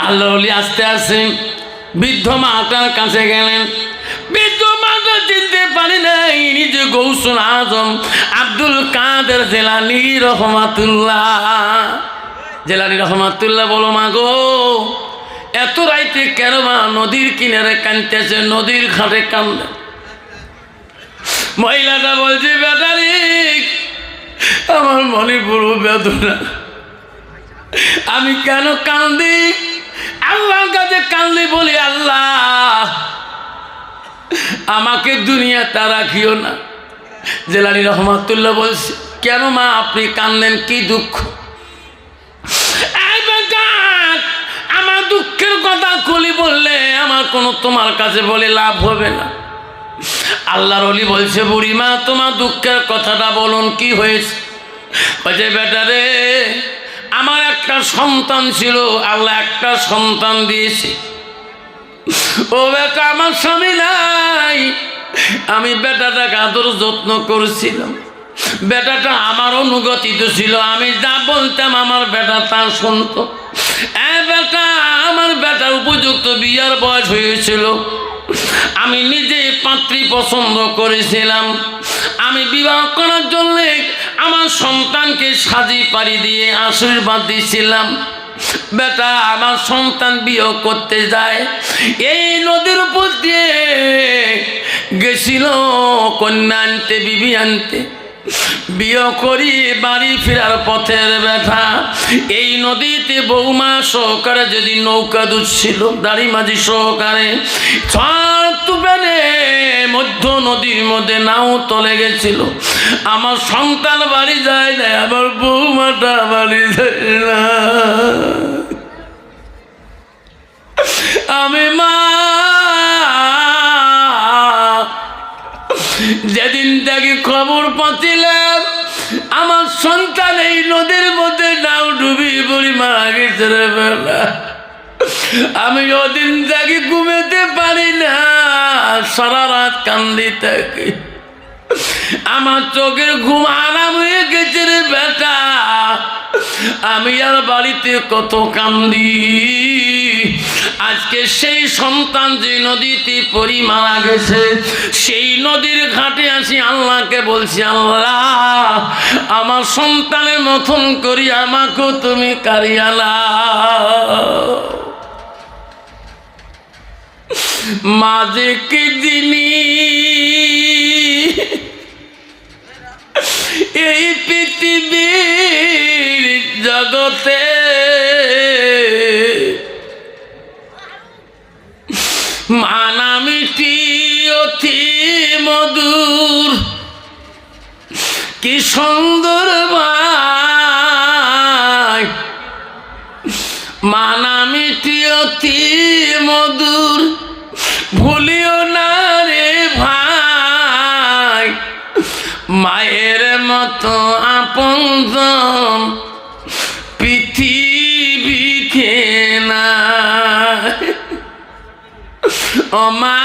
আল্লাহর ওলি আস্তে আস্তে বৃদ্ধ মাটার কাছে গেলেন। বৃদ্ধ মাটা চিনতে পারি নাই নিজে গৌসুল আজম আব্দুল কাদের জিলানী রহমাতুল্লাহ। জিলানী রহমাতুল্লাহ বলো মা গো, এত রাইতে কেন মা নদীর কিনারে কাঁদতেছে, নদীর ঘাটে কান্দে? মহিলাটা বলছে বেটারি আমার মনে বড় বেদনা, আমি কেন কান্দি? আল্লাহর কাছে কান্দি, বলি আল্লাহ আমাকে দুনিয়াতে রাখিও না। জিলানী রহমাতুল্লাহ বলছে কেন মা আপনি কান্দেন, কি দুঃখ? আমার দুঃখের কথা খুলি বললে আমার কোনো তোমার কাছে বলে লাভ হবে না। আল্লাহর ওলি বলছে বুড়িমা তোমার দুঃখের কথাটা বলুন, কি হয়েছে? বলছে বেটা রে আমার একটা সন্তান ছিল, আল্লাহ একটা সন্তান দিয়েছে। ও বেটা আমার স্বামী নাই, আমি বেটাটাকে আদর যত্ন করেছিলাম, বেটাটা আমার অনুগতিত ছিল, আমি যা বলতাম আমার বেটা তা শুনতো। বেটা আমার বেটার উপযুক্ত বিয়ার বয়স হয়েছিল, আমি নিজে পাত্রী পছন্দ করেছিলাম, আমি বিবাহ করার জন্য আমার সন্তানকে সাজি পাড়ি দিয়ে আশীর্বাদ দিয়েছিলাম। বেটা আমার সন্তান বিয়ে করতে যায়, এই নদীর উপর দিয়ে গেছিল কন্যা আনতে, বিবি আনতে। বিয়ে করি বাড়ি ফেরার পথের বেটা এই নদীতে বৌমা সহকারে যদি নৌকা দুচ্ছিল, দাড়ি মাঝি সহকারে তুফানে মধ্য নদীর মধ্যে নাও তলে গেছিল। আমার সন্তান বাড়ি যায় না, আমার বৌমাটা বাড়ি যায় না। আমি মা যেদিন থেকে খবর পাচ্ছিলাম আমার সন্তান এই নদীর মধ্যে নাও ডুবি পড়ি মারা গেছে রে বেলা, আমি ওদিন থেকে ঘুমাতে পারি না, সারা রাত কান্দি থাকি। আমার চোখের ঘুম আরাম হয়ে গেছে রে বেটা, আমি আর বাড়িতে কত কান্দি। আজকে সেই সন্তান যে নদীতে পড়ি মারা গেছে, সেই নদীর ঘাটে আসি আল্লাহকে বলছি আল্লাহ আমার সন্তানের মতন করি আমাকেও তুমি কারিয়া নাও। মাঝে কি দিনী এই পৃথিবীর জগতে মানামিটি অতি মধুর, কি সুন্দর ভাই মানামিটি অতি মধুর, ভুলিও না রে ভাই মায়ের মতো আপনজন পৃথিবীতে না। ও মা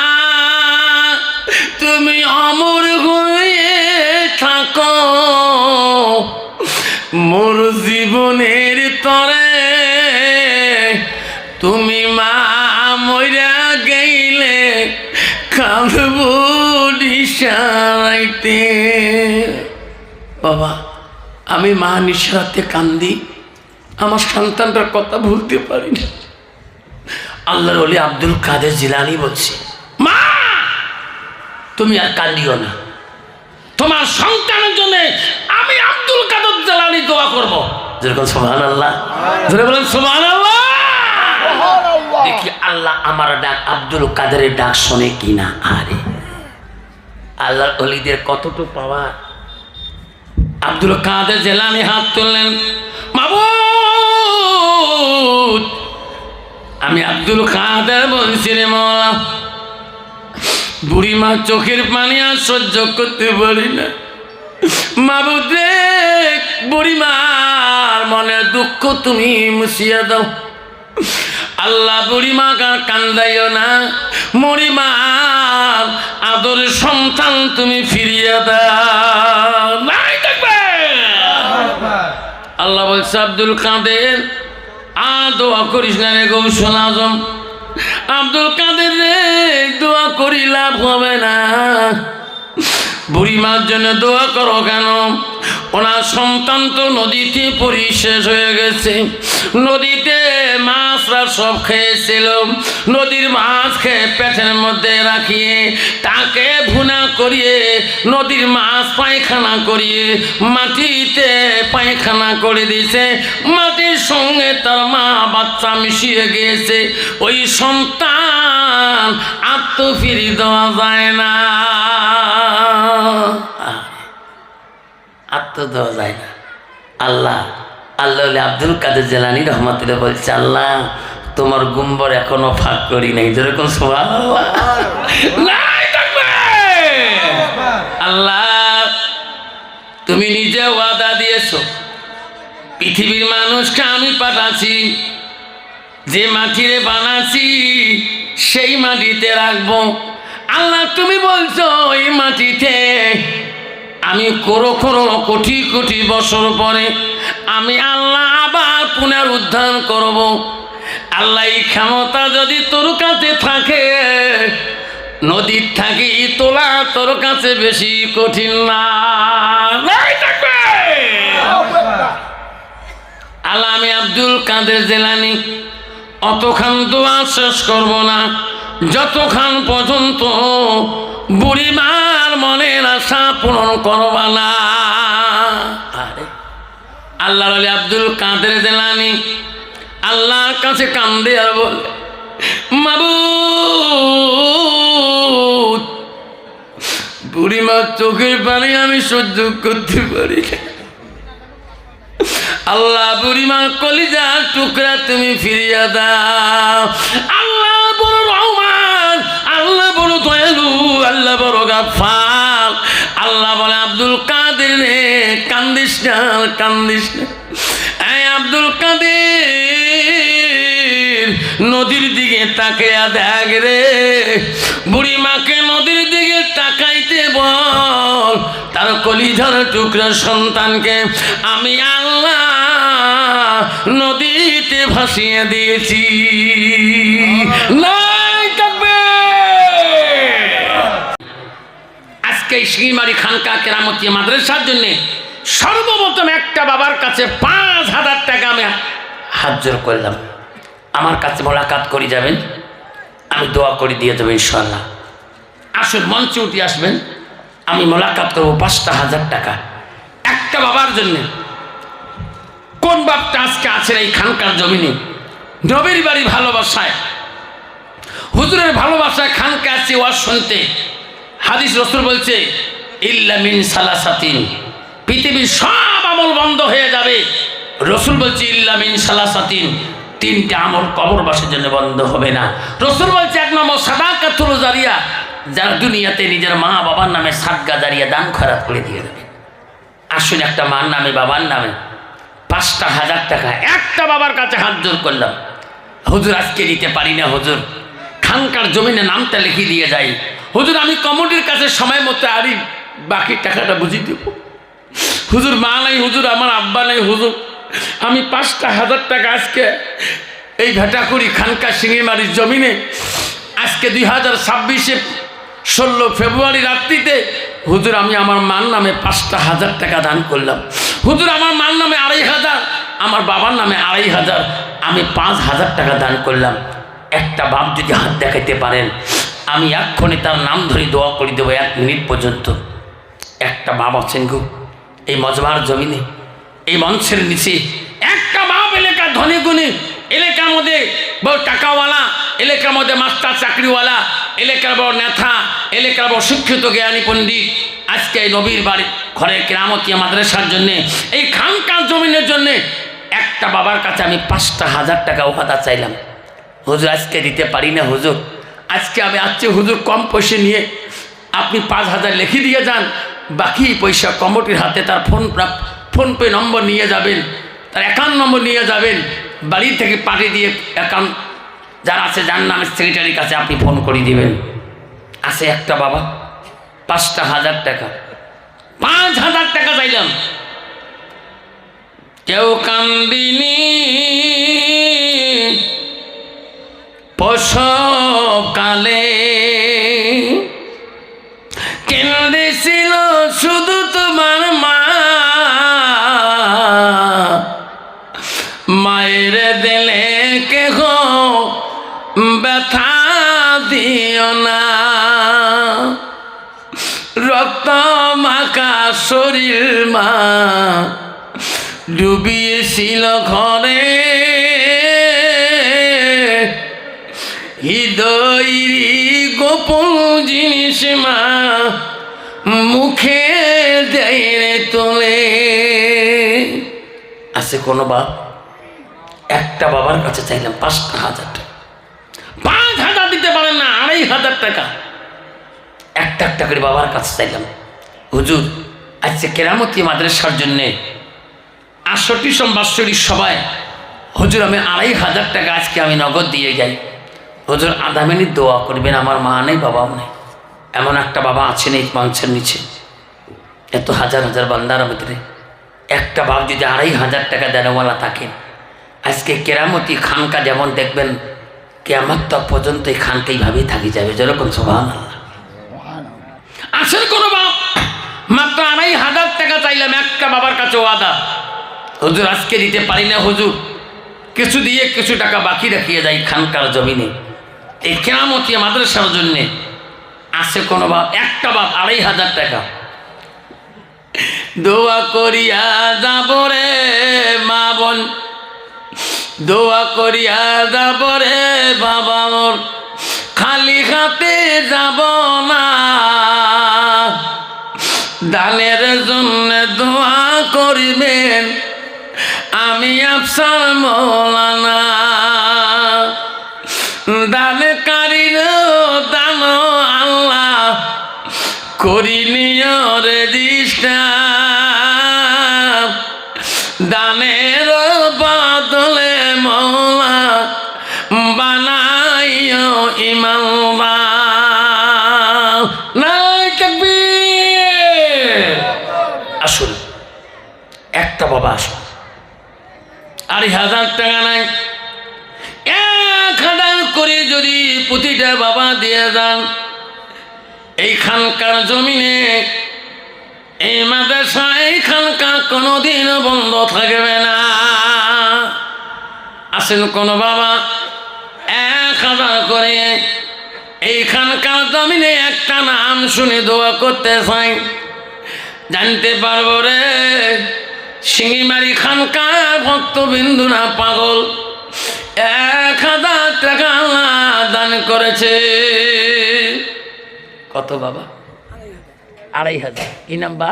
তুমি অমর হয়ে থাকো মোর জীবনের তরে, তুমি মা মইরা গেলে কাঁদব নিশারাইতে। বাবা আমি মা নিশারাতে কান্দি, আমার সন্তানটার কথা ভুলতে পারি না। আল্লাহর ওলি আব্দুল কাদের জিলানী বলছে মা তুমি আর কান্দিও না, তোমার সন্তানের জন্য আমি আব্দুল কাদের জিলানী দোয়া করবো। যেরকম সুবহানাল্লাহ, জোরে বলেন সুবহানাল্লাহ। দেখি আল্লাহ আমার ডাক আব্দুল কাদেরের ডাক শোনে কিনা। আরে আল্লাহর ওলিদের কতটুকু পাওয়া। আব্দুল কাদের জিলানী হাত তুললেন, মাবুদ আমি আব্দুল কাদের বলছি রে মওলা, বুড়িমা চোখের পানি আর সহ্য করতে পারি না। মাবুদ রে বুড়িমার মনের দুঃখ তুমি মুছিয়ে দাও। আল্লাহ বুড়িমা কান্দাইও না, বুড়িমার আদর সন্তান তুমি ফিরিয়ে দাও। আল্লাহ বলছে আব্দুল কাদের আর দোয়া করিস না রে গৌসুল আজম, আব্দুল কাদের রে, দোয়া করি লাভ হবে না। বুড়িমার জন্য দোয়া করো কেন? ওনার সন্তান তো নদীতে পড়ি শেষ হয়ে গেছে, নদীতে মাছরা সব খেয়েছিল, নদীর মাছ খেয়ে পেটের মধ্যে রাখিয়ে তাকে ভুনা করিয়ে নদীর মাছ পায়খানা করিয়ে মাটিতে পায়খানা করে দিয়েছে, মাটির সঙ্গে তার মা বাচ্চা মিশিয়ে গিয়েছে। ওই সন্তান আত্ম ফিরি দেওয়া যায় না, আত্ম দেওয়া যায় না। আল্লাহ আব্দুল কাদের জিলানী রহমাতুল্লাহ বলছে, আল্লাহ তোমার গুম্বর এখনো ফাঁক করি নাই, যেরকম সুবহানাল্লাহ। আল্লাহ তুমি নিজে ওয়াদা দিয়েছো, পৃথিবীর মানুষকে আমি পাঠাচ্ছি, যে মাটিরে বানাচ্ছি সেই মাটিতে রাখবো। আল্লাহ তুমি বলছো এই মাটিতে আমি কোটি কোটি বছর পরে আমি আল্লাহ আবার পুনরুদ্ধার করব। আল্লাহ এই ক্ষমতা যদি তোর কাছে থাকে, নদীর থাকি তোলা তোর কাছে বেশি কঠিন না। আল্লাহ আমি আব্দুল কাদের জিলানী অতখান দোয়া শেষ করব না যতক্ষণ পর্যন্ত বুড়িমার মনের আশা পূরণ করবা না। আল্লাহ আব্দুল কাদের জিলানী আল্লাহর কাছে কান্দে আর বলে, মাবুদ বুড়িমার চোখের পানি আমি সহ্য করতে পারি না। আল্লাহ বুড়িমার কলিজার টুকরা তুমি ফিরিয়ে দাও। আল্লাহ বড় রহমান, আল্লাহ বড় দয়ালু, আল্লাহ বড় গাফফার। আল্লাহ বলে, আব্দুল কাদের রে কান্দিস না, কান্দিস না। এই আব্দুল কাদের নদীর দিকে তাকিয়ে দেখ রে, বুড়িমাকে নদীর দিকে তাকাইতে বল। তার কলিজার টুকরা সন্তানকে আমি আল্লাহ নদীতে ভাসিয়ে দিয়েছি। আজকে শিঙিমারি খানকা কেরামতি মাদ্রাসার জন্য সর্বপ্রথম একটা বাবার কাছে 5,000 টাকা আমি হাত জোর করলাম। আমার কাছে মোলাকাত করে যাবেন, আমি দোয়া করে দিয়ে দেবো ইনশাআল্লাহ। আসুন মঞ্চে উঠে আসবেন, আমি মোলাকাত করবো 5,000 টাকা একটা বাবার জন্য। কোন বাপটা আজকে আছেন এই খানকার জমিনে নবীর বাড়ি ভালোবাসায়, হুজুরের ভালোবাসায় খানকা আছে ওয়াজ শুনতে। হাদিস রাসূল বলছে ইল্লা মিন সালাসাতিন, পৃথিবীর সব আমল বন্ধ হয়ে যাবে। রাসূল বলছে ইল্লা মিন সালাসাতিন, 3টে আমল কবরবাসীর জন্য বন্ধ হবে না। রাসূল বলছে 1 নম্বর সাদাকাতুল জারিয়া, যারা দুনিয়াতে নিজের মা বাবার নামে সাদকা জারিয়া দান খয়রাত করে দিয়ে দেবে। আসুন একটা মার নামে বাবার নামে 5,000 টাকা একটা বাবার কাছে হাত জোর করলাম। হুজুর আজকে দিতে পারি না, হুজুর খানকার জমিনে নামটা লিখে দিয়ে যাই। হুজুর আমি কমিটির কাছে সময় মতো আরি বাকি টাকাটা বুঝিয়ে দেব। হুজুর মা নাই, হুজুর আমার আব্বা নাই, হুজুর আমি 5,000 টাকা আজকে এই ভেটাকুড়ি খানকা শিঙিমারির জমিনে আজকে 2026 16 ফেব্রুয়ারি রাত্রিতে হুজুর আমি আমার মার নামে 5,000 টাকা দান করলাম। হুজুর আমার মার নামে 2,500, আমার বাবার নামে 2,500, আমি 5,000 টাকা দান করলাম। একটা বাপ যদি হাত দেখাইতে পারেন, আমি এক্ষণে তার নাম ধরে দোয়া করে দেবো 1 মিনিট পর্যন্ত। একটা বাপ আছেন গো এই মজমার জমিনে, এই মঞ্চের নিচে একটা বাপ এলাকার ধনী গুণী, এলাকার মধ্যে বড় টাকাওয়ালা, এলাকার মধ্যে মাস্টার চাকরিওয়ালা, এলাকার বড় নেতা, এলাকার বড় শিক্ষিত জ্ঞানী পণ্ডিত, আজকে এই নবীর বাড়ি ঘরে কেরামতি মাদ্রাসার জন্যে, এই খানকার জমিনের জন্যে একটা বাবার কাছে আমি 5,000 টাকা ওয়াদা চাইলাম। হুজুর আজকে দিতে পারি না, হুজুর আজকে আমি আসছি, হুজুর কম পয়সা নিয়ে আপনি 5,000 লিখে দিয়ে যান, বাকি পয়সা কমিটির হাতে তার ফোনপে নম্বর নিয়ে যাবেন, তার অ্যাকাউন্ট নম্বর নিয়ে যাবেন, বাড়ি থেকে পাঠিয়ে দিয়ে অ্যাকাউন্ট যারা আছে যার নামে সেক্রেটারির কাছে আপনি ফোন করে দিবেন। আছে একটা বাবা 5,000 টাকা, 5,000 টাকা চাইলাম, কেউ কান্দিনি প্রসব কালে কেঁদেছিল শুধু তোমার মা, মায়ের দিলে কেহ ব্যথা দিও না, রক্ত মাখা শরীর মা ডুবিয়েছিল ঘরে, হৃদয়েরই গোপন জিনিস মা মুখে দেয় তোলে। আছে কোনো বাপ? একটা বাবার কাছে চাইলাম 5,000 টাকা, 5,000 দিতে পারেন না, 2,500 টাকা একটা একটা করে বাবার কাছে চাইলাম, হুজুর আজকে কেরামতি মাদ্রাসার জন্যে 68 সম্বৎসরী সবাই, হুজুর আমি 2,500 টাকা আজকে আমি নগদ দিয়ে যাই, হুজুর আধা মিনিট দোয়া করবেন, আমার মা নেই বাবাও নেই, এমন একটা বাবা আছেন এই মঞ্চের নিচে, এত হাজার হাজার বান্দার ভিতরে একটা বাপ যদি 2,500 টাকা দেনওয়ালা থাকেন, আজকে কেরামতি খানকা যেমন দেখবেন কিয়ামত তক পর্যন্ত এই খানকা এইভাবেই থাকি যাবে, যেরকম সুবহানাল্লাহ। আসেন কোনো বাপ মাত্র 2,500 টাকা চাইলাম একটা বাবার কাছে ওয়াদা, হুজুর আজকে দিতে পারি না, হুজুর কিছু দিয়ে কিছু টাকা বাকি রাখিয়ে যাই খানকার জমিনে এই কেরামতি মাদ্রাসার জন্যে। আছে কোনো বাপ? একটা বাপ 2,500 টাকা। দোয়া করিয়া যাব রে মা বোন, দোয়া করিয়া যাব রে বাবা মোর, খালি হাতে যাব না, দানের জন্য দোয়া করিবেন আমি আফসার মৌলানা, দানকারীর দান আল্লাহ করিনিও রেজিস্টার, দানের বদলে মৌলা বানাইও ইমামবাব। নাই তাকবীর। আসুন একটা বাবা আসুন, 2,500 টাকা নাই, 1,000 করে যদি প্রতিটা বাবা দিয়ে যান, এইখানকার জমিনে এই মাদ্রাসা এইখানকা কোনোদিন বন্ধ থাকবে না। আসেন কোনো বাবা 1,000 করে এইখানকার জমিনে একটা নাম শুনে দোয়া করতে চাই, জানতে পারবো রে সিঙ্গিমারি খানকার ভক্তবিন্দু না পাগল, 1,000 টাকা দান করেছে। কত বাবা? 2,500। কি নাম বা?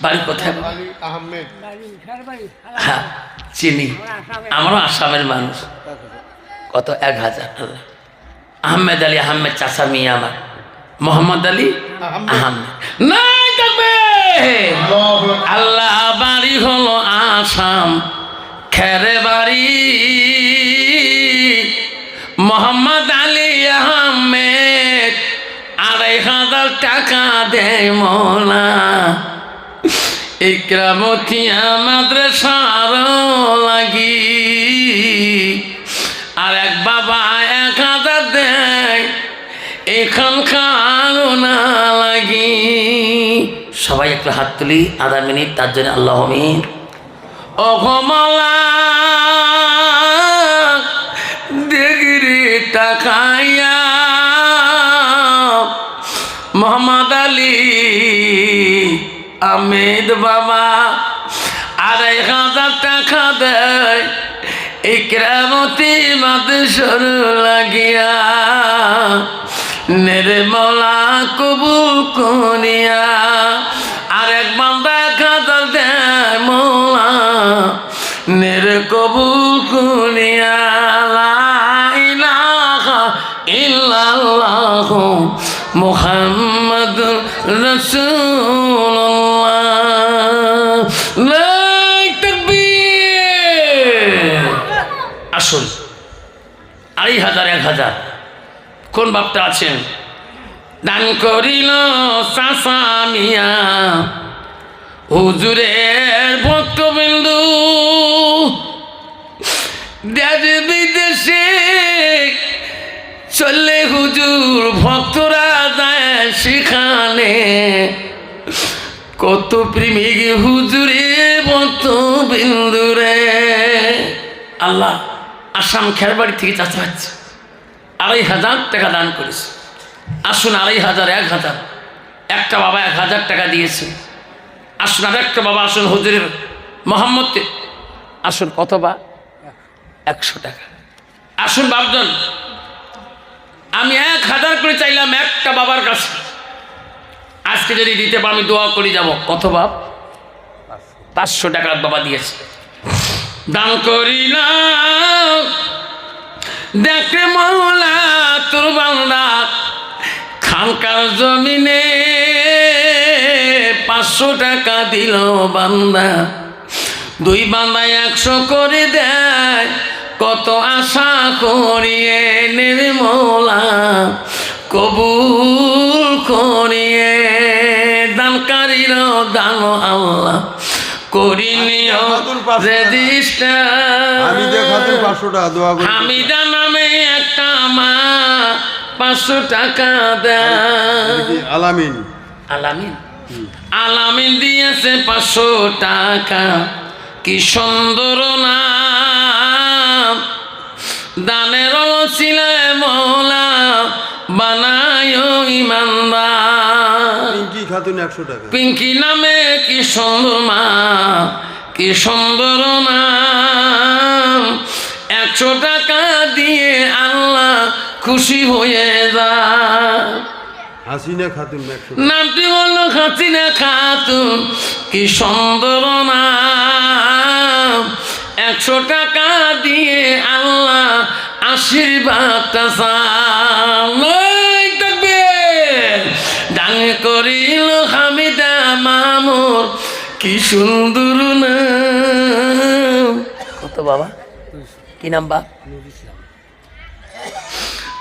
বাড়ি কোথায়? হ্যাঁ চিনি, আমারও আসামের মানুষ। কত? 1,000। আহমেদ আলী আহমেদ চাচা মিয়া আমার, মোহাম্মদ আলী আহমেদ। নাই থাকবে আল্লাহ বাড়ি হলো আসাম, খেরে বাড়ি মোহাম্মদ আলী আহমেদ, 2,500 টাকা দেয় মোলা এই কেরামতিয়া মাদ্রাসার লাগি, আর এক বাবা 1,000 দেয় এখানকার না লাগি। সবাই একটু হাত তুলি, আধা মিনিট তার জন্য আল্লাহ আমিন। ও মাওলা দেখি টাকাইয়া মোহাম্মদ আলী আহমেদ বাবা 2,500 টাকা দেয় এই কেরামতি মাদ্রাসার লাগিয়া, নির্মলা কবুল করিয়া। আরেক বান্দা 1,000 দেয় মোলা নির কবুল করিয়া। লা ইলাহা ইল্লাল্লাহু মুহাম্মাদুর রাসূলুল্লাহ। লাই তাকবীর। আসুন 2,500 1,000 কোন বাপটা আছেন? দান করিল চাচা মিয়া হুজুরের ভক্তবিন্দু, দেশ বিদেশ দেশে চললে হুজুর ভক্তরা যায় সেখানে, কত প্রেমিক হুজুরে ভক্ত বিন্দুরে। আল্লাহ আসাম খেরবাড়ি থেকে চাচা হচ্ছে ২৫০০ টাকা দান করেছে। আসুন ২৫০০, ১০০০, একটা বাবা ১০০০ টাকা দিয়েছে। আসুন আর একটা বাবা আসুন হুজুরের মোহাম্মদকে আসুন, কত বা ১০০ টাকা। আসুন বাবজন, আমি ১০০০ করে চাইলাম একটা বাবার কাছে, আজকে যদি দিতে পারো আমি দোয়া করে যাব। কত বাপ? ৫০০ টাকা বাবা দিয়েছে। দান করিলাম দেখে মৌলা তোর বান্দা খানকার জমিনে ৫০০ টাকা দিল বান্দা, ২ বান্দায় ১০০ করে দেয়, কত আশা করিয়ে নির্মলা কবুল করিয়ে। দানকারীর দান আল্লাহ করিনিও রেজিস্টার। হামিদা নামে একটা মা ৫০০ টাকা দেয়। আলামিন আলামিন আলামিন দিয়েছে ৫০০ টাকা। কি সুন্দর নাম, দানের ওসিলায় মওলা বানায় ইমানদার। পিঙ্কি খাতুন ১০০ টাকা। পিঙ্কি নামে কি সুন্দর মা, কি সুন্দর নাম, ১০০ টাকা দিয়ে আল্লাহ খুশি হয়ে যায়। হাসিনা খাতুন নামটি হলো হাসিনা খাতুন, কি সুন্দর নাম, ১০০ টাকা দিয়ে আল্লাহ আশীর্বাদটা চাইবে। দান করিল হামিদা মামুর, কি সুন্দর নাম। কত বাবা? কি নাম বা?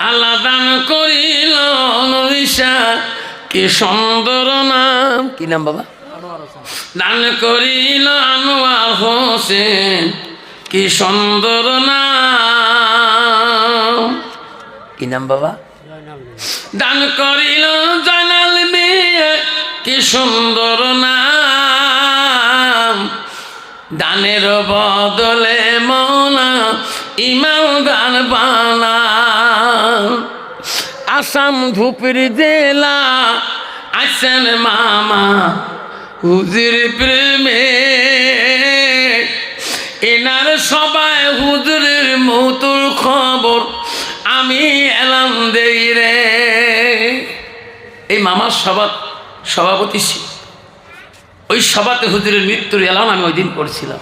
আল্লাহ দান করিল নরিশা, কি সুন্দর নাম। কি নাম বাবা? দান করিল আনোয়ার হোসেন, কি সুন্দর নাম। কি নাম বাবা? দান করিল জয়নাল মিয়া, কি সুন্দর নাম। দানের বদলে মওলা ইমানদার বানা। আসাম ধুপড়ি জেলা আছেন মামা হুজুর প্রেমে, এনার সবাই হুজুরের মৌতুর খবর আমি এলাম দেই রে। এই মামার সভাপতি ছিল, ওই সভাতে হুজুরের মৃত্যুর এলান আমি ওই দিন করছিলাম।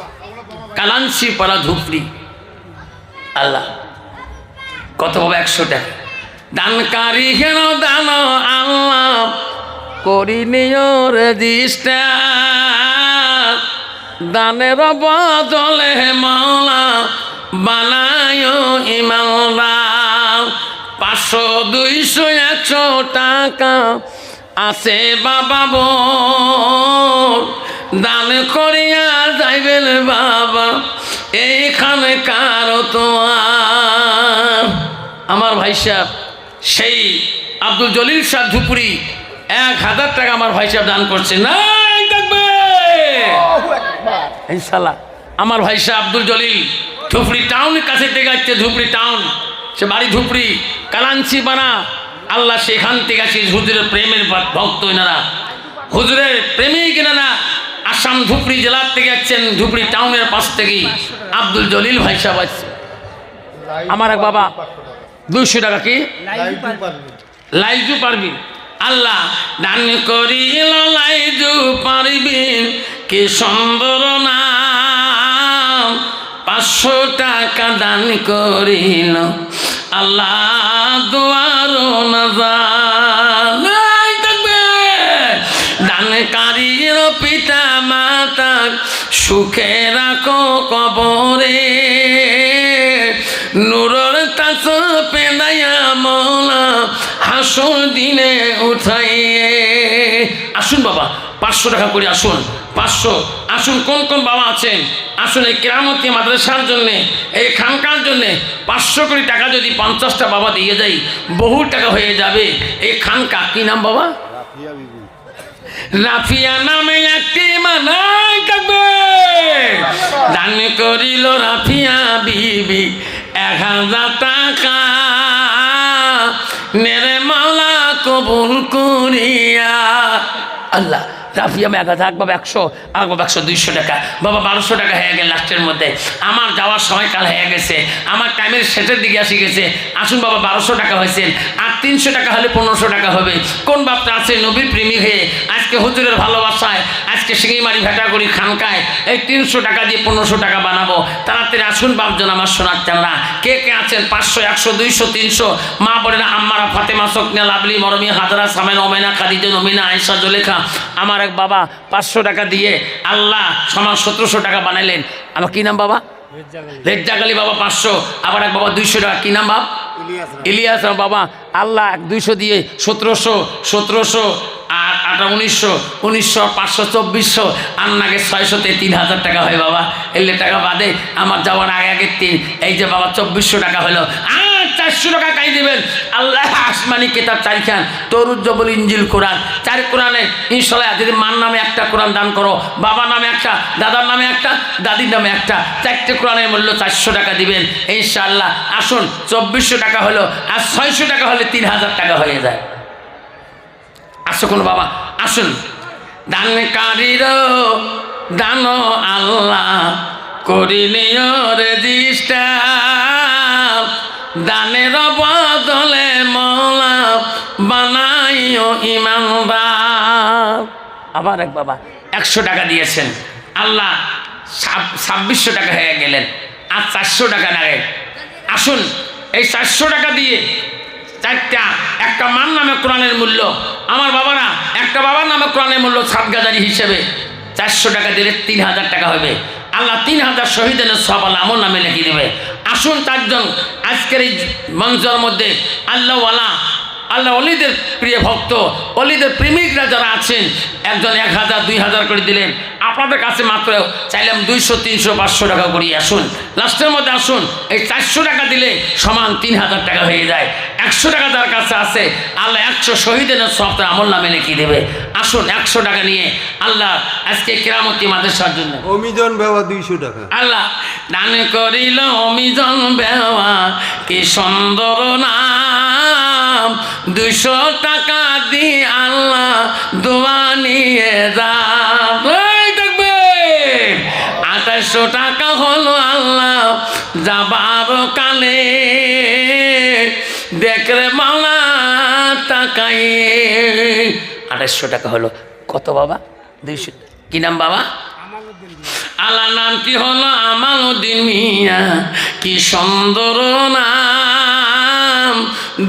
কালাঞ্চি পাড়া ধুপড়ি। আল্লাহ কত বাবা? ১০০ টাকা। দানকারী কেন দান আল্লাহ করিনিও রেজিস্টার, দানের বদলে মাওলা বানায় ইমানদার। ৫০০, ২০০, ১০০ টাকা আছে বাবা বোন, দান করিয়া যাইবেন বাবা এইখানে কারো তোমার। আমার ভাই সাহেব সেই আব্দুল জলিল সাহেব ধুপুরি ১০০০ টাকা আমার ভাই সাহেব দান করছে। নাই থাকবে ইনশাল্লাহ। আমার ভাই সাহেব আব্দুল জলিল ধুপড়ি টাউনের কাছে থেকে আসছে, ধুপড়ি টাউন, সে বাড়ি ধুপড়ি কালাঞ্চি বানা। আল্লাহ সেখান থেকে আসি হুজুরের প্রেমের ভক্ত, এনারা হুজুরের প্রেমিক এনারা। আসাম ধুপড়ি জেলার থেকে আসছেন, ধুপড়ি টাউনের পাশ থেকে আব্দুল জলিল ভাই সাহেব আসছে। আমার এক বাবা ২০০ টাকা। কি লাইজু পারবি? আল্লাহ দান করিল লাইজু পারবিন, কি সুন্দর নাম। ৫০০ টাকা দান করিল আল্লাহ দুয়ার নাজার। থাকবে দানকারীর পিতা মাতা সুখে রাখো কবরে, নূরের তাজ পেনায়া মওলা হাসর দিনে উঠাইয়ে। আসুন বাবা 500 টাকা করে আসুন, 500 আসুন। কোন কোন বাবা আছেন আসুন, এই কেরামতি মাদ্রাসার জন্যে, এই খানকার জন্যে 500 কোটি টাকা যদি 50টা বাবা দিয়ে যাই বহু টাকা হয়ে যাবে। এই খানকা কি নাম বাবা? রাফিয়া নামে একটি মানাই থাকবে, দান করিল রাফিয়া বিবি 1000 টাকা, নেরে মাওলা কবুল করিয়া। আল্লাহ রাফিয়া 1000, বাবা 100, আর বাবা 100, 200 টাকা, বাবা 1200 টাকা হয়ে গেল লাস্টের মধ্যে। আমার যাওয়ার সময়কাল হয়ে গেছে, আমার টাইমের শেষের দিকে আসি গেছে। আসুন বাবা 1200 টাকা হয়েছেন, আর 300 টাকা হলে 1500 টাকা হবে। কোন বাপটা আছে নবীর প্রেমিক হয়ে আজকে হুজুরের ভালোবাসায় আজকে শিঙিমারি ভেটাগুড়ি খানকায় এই 300 টাকা দিয়ে 1500 টাকা বানাবো? তাড়াতাড়ি আসুন বাপজন আমার সোনার চামড়া। কে কে আছেন? 500, 100, 200, 300 মা বলেন আম্মারা, ফাতেমা, সকনা, লাভলি, মরমি, হাজরা, সামেন, ওমেনা, খাদিজা, নমিনা, আয়েশা, জুলেখা। আমার এক বাবা 500 টাকা দিয়ে আল্লাহ সমান 1700 টাকা বানাইলেন। আমার কি নাম বাবা? রেজ্জাক আলী বাবা 500। আবার এক বাবা 200 টাকা, কি নাম বাপ? ইলিয়াস বাবা। আল্লাহ 200 দিয়ে 1700 আর 1900, 500, 2400, আর নাগে 600-তে 3000 টাকা হয় বাবা। এলে টাকা বাদে আমার যাওয়ার আগে 3, এই যে বাবা 2400 টাকা হলো। আর 400 টাকা কাই দেবেন? আল্লাহ আসমানি কিতাব 4 খান, তরুজ জবল ইঞ্জিল কোরআন, 4 কোরআনে ইনশাআল্লাহ যদি মার নামে একটা কোরআন দান করো, বাবা নামে একটা, দাদার নামে একটা, দাদির নামে একটা, 4টে কোরআনের মূল্য 400 টাকা দিবেন ইনশাআল্লাহ। আসুন 2400 টাকা হলো, আর 600 টাকা হলে 3000 টাকা হয়ে যায়। আসো কোন বাবা আসুন। দানকারীর দান আল্লাহ করিলিও রেজিস্টার, দানের বদলে মৌলা বানাইও ইমানদার। আবার এক বাবা 100 টাকা দিয়েছেন, আল্লাহ 2600 টাকা হয়ে গেলেন, আর 400 টাকা লাগে। আসুন এই 400 টাকা দিয়ে 4টা, একটা মান নামে কোরআনের মূল্য, আমার বাবারা একটা বাবার নামে কোরআনের মূল্য সাতগাজারি হিসেবে 400 টাকা দিলে 3000 টাকা হবে। আল্লাহ 3000 শহীদের সব আল্লাহ আমার নামে লিখে দেবে। আসুন 4 জন আজকের এই মঞ্চের মধ্যে আল্লাহওয়ালা, আল্লাহ অলিদের প্রিয় ভক্ত, অলিদের প্রেমিকরা যারা আছেন, একজন 1000, 2000 করে দিলেন। আপনাদের কাছে মাত্র চাইলাম 200, 300, 500 টাকা করিয়ে আসুন। লাস্টের মধ্যে আসুন এই 400 টাকা দিলে সমান 3000 টাকা হয়ে যায়। 100 টাকা যার কাছে আছে আল্লাহ 100 শহীদের সবটা আমল নামে লিখে দেবে। আসুন 100 টাকা নিয়ে আল্লাহ আজকে কেরামতি মাদ্রাসার জন্য অমিজন বেওয়া 200 টাকা আল্লাহ দান করিল। অমিজন বেওয়া কি সুন্দর নাম, 200 টাকা দিয়ে আল্লাহ দোয়া নিয়ে যাব। 2800 টাকা হলো আল্লাহ যাবার কালে, দেখরে মাওলা টাকায়। 2800 টাকা হলো কত বাবা? 200। কি নাম বাবা? আল্লাহ নামটি হলো আমালউদ্দিন মিয়া, কি সুন্দর নাম।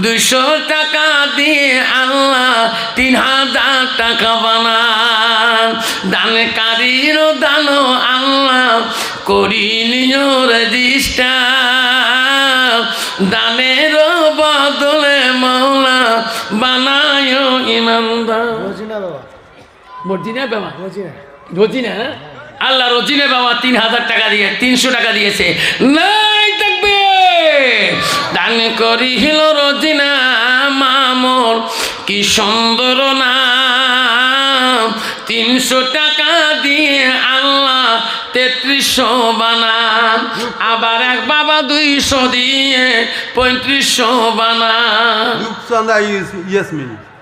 200 টাকা দিয়ে আল্লাহ 3000 টাকা বানান। দানকারীর দান আল্লাহ করিলিও রেজিস্টার, দানের বদলে মৌলা বানায়ো ইমানদার। মর্জিনা বাবা, রোজিনা না আল্লাহ রোজিনে বাবা 3000 টাকা দিয়ে 300 টাকা দিয়েছে। নাই থাকবে দান করিল রোজিনা মামর, কি সুন্দর নাম। 300 টাকা দিয়ে আল্লাহ 3300 বানান। আবার এক বাবা 200 দিয়ে 3500 বানান।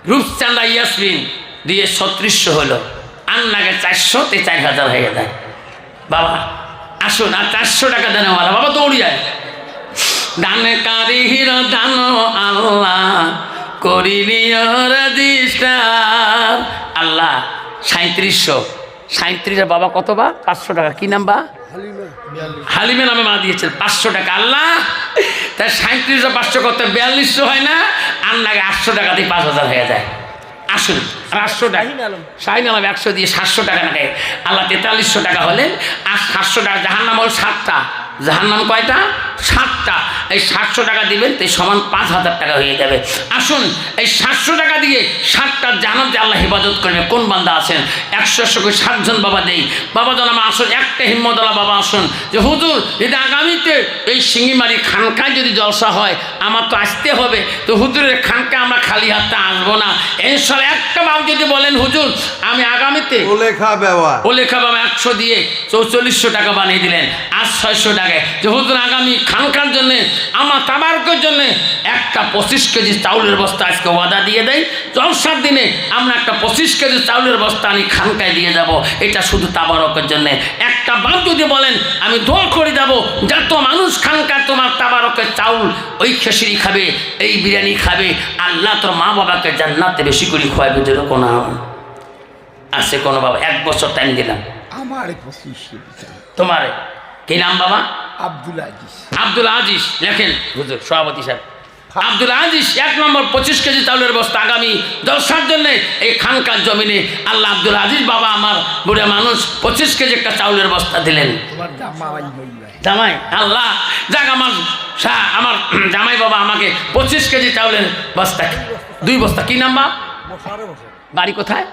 রূপচাঁদা ইয়াসমিন দিয়ে 3600 হলো। আন্নাকে 400-তে 4000 হয়ে যায় বাবা। আসুন আর 400 টাকা দেন আমার বাবা দৌড়ি যায়। দানকারীর দান আল্লাহ করিলিও রেজিস্টার। আল্লাহ 3700 বাবা কত বা? 500 টাকা। কি নাম বা? হালিমা নামে মা দিয়েছেন 500 টাকা। আল্লাহ তাই 3700 500 করতে 4200 হয় না? আন্নাকে 800 টাকা দিয়ে 5000 হয়ে যায়। আসুন 800 টাকা শাহিন আলম 100 দিয়ে 700 টাকা লাগে। আল্লাহ 4300 টাকা হলেন। আর 700 টাকা। জাহান্নাম হল 7টা। জাহান্নাম কয়টা? 7টা, এই 700 টাকা দিবেন, তাই সমান 5000 টাকা হয়ে যাবে। আসুন এই 700 টাকা দিয়ে 7টা জান্নাতে আল্লাহ হেফাজত করবে। কোন বান্দা আছেন 100 করে 7 জন বাবা দেই, বাবা জন আমার আসুন, একটা হিম্মতওয়ালা বাবা আসুন যে হুজুর যদি আগামীতে এই সিঙ্গিমারি খানকায় যদি জলসা হয় আমার তো আসতে হবে, তো হুজুরের খানকা আমরা খালি হাতে আসবো না ইনশাআল্লাহ। একটা বাপ যদি বলেন হুজুর আমি আগামীতে ওলেখা বেওয়া ওলেখা বাবা 100 দিয়ে 4400 টাকা বানিয়ে দিলেন, আজ 600 টাকায়, যে হুজুর আগামী খানকার জন্য আমার তাবারকের জন্য একটা 25 কেজি চাউলের বস্তা আজকে ওয়াদা দিয়ে দেয়, জলসার দিনে আমরা একটা 25 কেজি চাউলের বস্তা আমি খানকায় দিয়ে যাব, এটা শুধু তাবারকের জন্য। একটা বাপ যদি বলেন আমি দোয়া করে যাব যত মানুষ খানকার তোমার তাবারকের চাউল ওই খিচুড়ি খাবে, এই বিরিয়ানি খাবে, আল্লাহ তোর মা বাবাকে জান্নাতে বেশি করে খোয়াবে। যেরকম আছে কোনো বাবা 1 বছর টাইম দিলাম আমার 25 কেজি। তোমার কি নাম বাবা? আব্দুল আজিজ। আব্দুল আজিজ লেখেন হুজুর সভাপতি সাহেব। আব্দুল আজিজ 1 নম্বর 25 কেজি চাউলের বস্তা আগামী জলসার জন্য এই খানকার জমিনে আল্লাহ আব্দুল আজিজ বাবা আমার বুড়া মানুষ 25 কেজি একটা চাউলের বস্তা দিলেন। তোমার জামাই বলবে জামাই আল্লাহ যাক আমার আমার জামাই বাবা আমাকে 25 কেজি চাউলের বস্তা 2 বস্তা। কি নাম বাপ? বাড়ি কোথায়?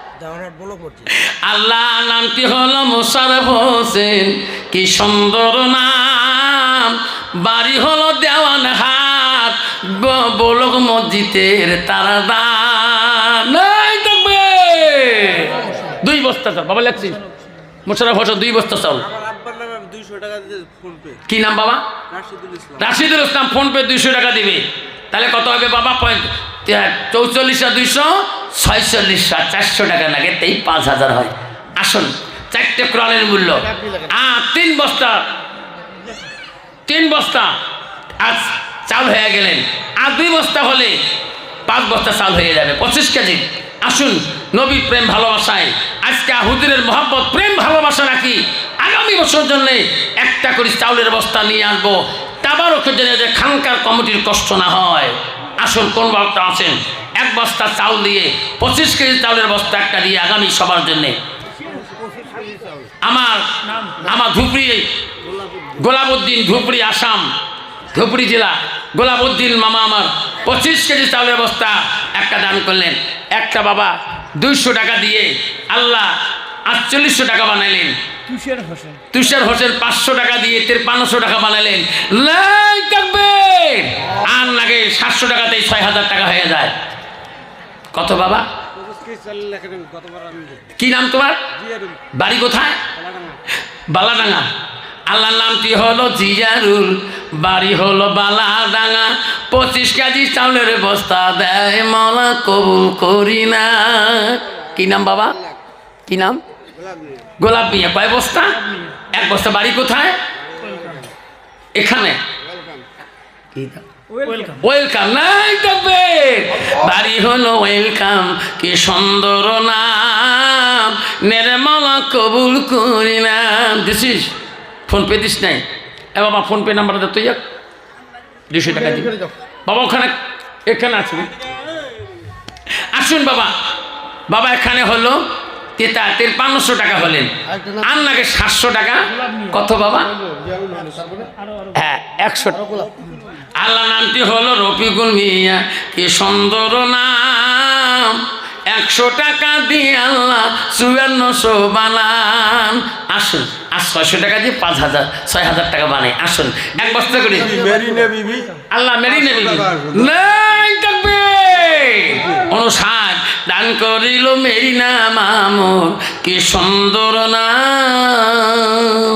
আল্লাহ নামটি হলো মোশাররফ হোসেন, কি সুন্দর নাম, বাড়ি হলো দেওয়ানহাট, বলক মসজিদের তারা দান। 2 বস্তা চাল বাবা লেখছি মোশাররফ হোসেন 2 বস্তা চাল। কি নাম বাবা? রাশিদুল ইসলাম। ফোনপে 200 টাকা দিবে, তাহলে কত হবে বাবা? 44 আর 200 46, 400 টাকা লাগে, তাই 5000 হয়। আসুন 4টে কোরআনের মূল্য 3 বস্তা 3 বস্তা আজ চাল হয়ে গেলেন, আর 2 বস্তা হলে 5 বস্তা চাল হয়ে যাবে 25 কেজি। আসুন নবী প্রেম ভালোবাসায় আজকে হুজুরের মহব্বত প্রেম ভালোবাসা রাখি, আগামী বছর জন্য একটা করে চাউলের বস্তা নিয়ে আসবো, তাবারকের জন্য যে খানকার কমিটির কষ্ট না হয়। আসুন কোন বক্তা আছেন 1 বস্তা চাউল দিয়ে 25 কেজি চাউলের বস্তা একটা দিয়ে আগামী সবার জন্যে। আমার ধুপড়ি গোলাপউদ্দিন, ধুপড়ি আসাম, ধুপড়ি জেলা গোলাপউদ্দিন মামা আমার 25 কেজি চাউলের বস্তা একটা দান করলেন। একটা বাবা 200 টাকা দিয়ে আল্লাহ 4800 টাকা বানাইলেন। তুষার হোসেন 500 টাকা দিয়ে 5300 টাকা বানালেন। আর লাগে 700 টাকাতেই 6000 টাকা হয়ে যায়। কত বাবা? কি নাম তোমার? বাড়ি কোথায়? বালাডাঙ্গা। আল্লাহর নামটি হলো জিয়ারুল, বাড়ি হলো বালাডাঙ্গা, 25 কেজি চাউলের বস্তা দেয় মাওলা কবুল করি না। কি নাম বাবা? কি নাম? গোলাপ মিয়া। কয় বস্তা? 1 বস্তা। বাড়ি কোথায়? এখানে। ওয়েলকাম নাই তবে বাড়ি হলো ওয়েলকাম, কি সুন্দর নাম, নির্মলা কবুল করি নাম। দিছিস? ফোনপে দিস নাই? এ বাবা ফোনপে নাম্বার দে, তুই 200 টাকা দিবি বাবা। ওখানে এখানে আছে। আসুন বাবা, বাবা এখানে হলো 5300 টাকা হলেন, আর লাগে 700 টাকা। কত বাবা? হ্যাঁ 100। আল্লাহ নামটি হলো রফিকুল মিয়া, কি সুন্দর নাম, 100 টাকা দিয়ে আল্লাহ 5400 বানান। আসুন আর 600 টাকা দিয়ে 5000 6000 টাকা বানাই। আসুন 1 বস্তা করে আল্লাহ মেরিনে বিবি নাই থাকবে 59 দান করিল মেরিনা মামুর, কি সুন্দর নাম,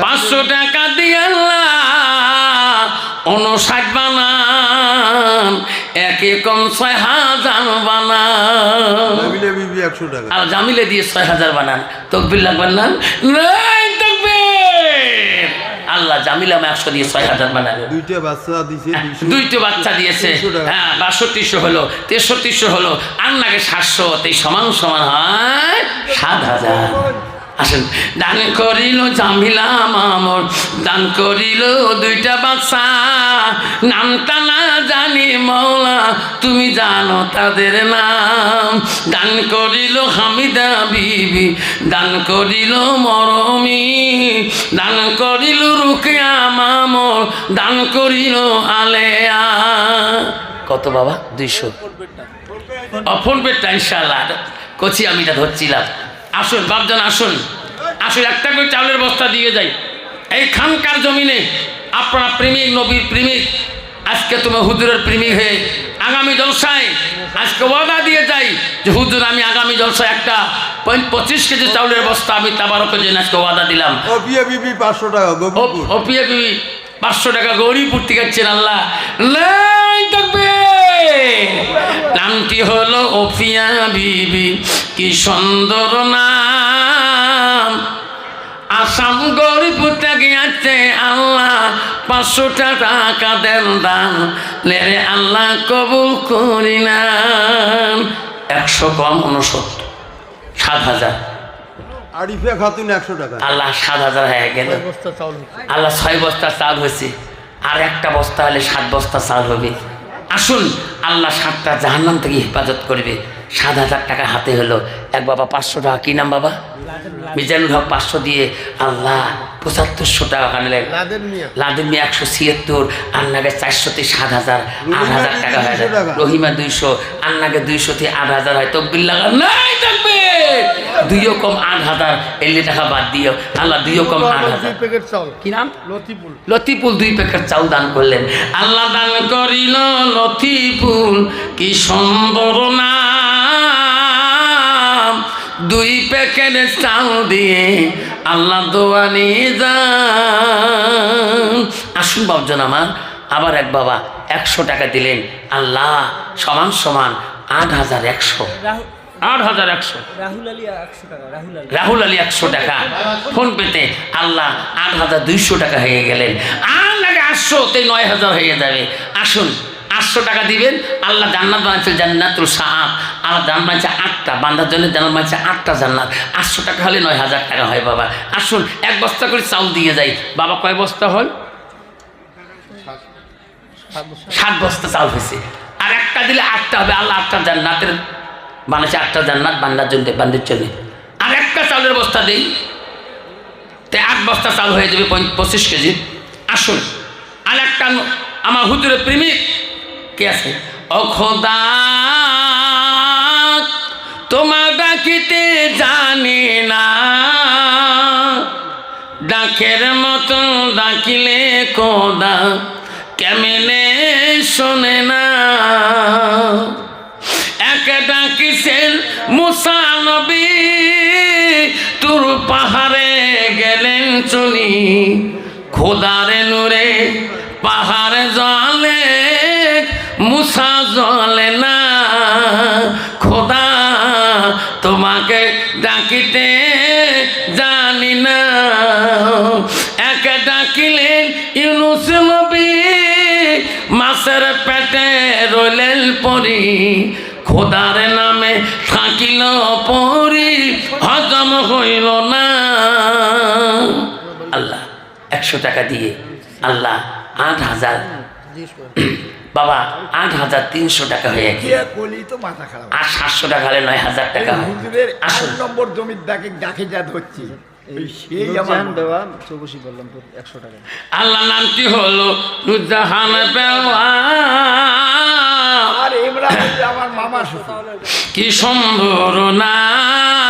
500 টাকা দিয়ে আল্লাহ 59 বানান, একে কম 6000 বানান। আর জামিলে দিয়ে 6000 বানান। তকবির লাগবেন না? নাই তকবির। আল্লাহ জামিলা 100 দিয়ে 6000 বানাবে। 2টা বাচ্চা দিয়েছে, 2টা বাচ্চা দিয়েছে। হ্যাঁ 6200 হলো, 6300 হলো, আর লাগে 700, তাই সমান সমান হয় 7000। আসেন দান করিল জামিলা মামর, দান করিল 2টা বাচ্চা, নামটা না জানি মৌলা তুমি জানো তাদের নাম। দান করিল হামিদা বিবি, দান করিল মরমি, দান করিল রুকিয়া মামর, দান করিল আলেয়া। কত বাবা? 200। ফোন পেটা ইনশাআল্লাহ কচি আমি এটা ধরছিলাম। আসুন বাপজান, আসুন আসুন, একটা করে চাউলের বস্তা দিয়ে যাই। এই খানকার জমিনে আপনারা প্রেমিক, নবীর প্রেমিক, আজকে তুমি হুজুরের প্রেমিক হয়ে আগামী জলসায় আজকে ওয়াদা দিয়ে যাই যে হুজুর আমি আগামী জলসায় একটা 25 কেজি চাউলের বস্তা আমি তাবারকের জন্য আজকে ওয়াদা দিলাম। অপিয়া বিবি 500 টাকা গবিপুর। অপিয়া বিবি 500 টাকা গৌরীপুর থেকে যাচ্ছেন। আল্লাহ থাকবে। নামটি হলো অপিয়া বিবি, কি সুন্দর নাম। আসাম গরিপুর থেকে আছে আল্লাহ 500 টাকা দেন দান, লেরে আল্লাহ কবুল করি না। 100 কম 69, 7000। আরিফা খাতুন 100 টাকা। আল্লাহ 7000 হয়ে গেল। আল্লাহ 6 বস্তা চাল হয়েছে, আর একটা বস্তা হলে 7 বস্তা চাল হবে। আসুন আল্লাহ 7টা জাহান্নাম থেকে হেফাজত করবে। 7000 টাকা হাতে হলো। এক বাবা 500 টাকা, কি নাম বাবা? মিজানুল হক 500 দিয়ে আল্লাহ 7500 টাকা কানলেন। লাদেন মিয়া 176, আন্নাগে 400 তে 7000, 8000 টাকা হয়। রহিমা 200, আন্নাগে 200 তে 8000 হয়। তকবির লাগা নাই থাকবে। 2 কম 8000, 80 টাকা বাদ দিও। আল্লাহ 2 কম 8000। কি নাম? লতিফুল 2 প্যাকেট চাউল দান করলেন। আল্লাহ দান করিল লতিফুল, কি সুন্দর নাম। 2 প্যাকেট চাউল দিয়ে আল্লাহ দোয়া নিয়ে যান। আসুন বাবজন আমার, আবার এক বাবা 100 টাকা দিলেন। আল্লাহ সমান সমান 8100। 8100। রাহুল আলী 100 টাকা ফোন পেতে আল্লাহ 8200 টাকা হয়ে গেলেন। আর লাগে 800 তে 9000 হয়ে যাবে। আসুন 800 টাকা দিবেন। আল্লাহ জান্নাত বানাচ্ছে, জান্নাতুল সাহাব। আল্লাহ জান্নাত বানাচ্ছে 8টা, বান্দার জন্য জান্নাত বানাচ্ছে 8টা জান্নাত। 800 টাকা হলে 9000 টাকা হয় বাবা। আসুন 1 বস্তা করে চাউল দিয়ে যাই। বাবা কয় বস্তা হল? 7 বস্তা চাউল হয়েছে। আর একটা দিলে 8টা হবে। আল্লাহ 8টা জান্নাতের বানাচ্ছে, 8টা জান্নাত বান্দার জন্য, বান্দির জন্য। আর একটা চাউলের বস্তা দিই, তাই 8 বস্তা চাউল হয়ে যাবে 25 কেজি। আসুন আর একটা আমার হুজুরের প্রেমিক কে আছে? ও খোদা তোমার ডাকিতে জানি না, ডাকের মতো ডাকিলে খোদা কেমনে শোনে না। এক ডাকিছেন মুসা নবী, তুর পাহাড়ে গেলেন চলি, খোদারে নূরে পাহাড় জলে, মুসা জলে না। খোদা তোমাকে ডাকিতে জানি না। এক ডাকিলেন ইউনুস নবী, মাছের পেটে রইলেন পরি, খোদার নামে থাকিল পরি, হজম হইল না। আল্লাহ 100 টাকা দিয়ে আল্লাহ 8000 বাবা 8300 টাকা হয়ে গেছে। আর 700 টাকা হলে 9000 টাকা হয়। আসল নম্বর জমির ডাকে যা ধরছি আল্লাহ নামটি হলো নুরজাহান আর ইমরান আমার মামা, কি সুন্দর নাম।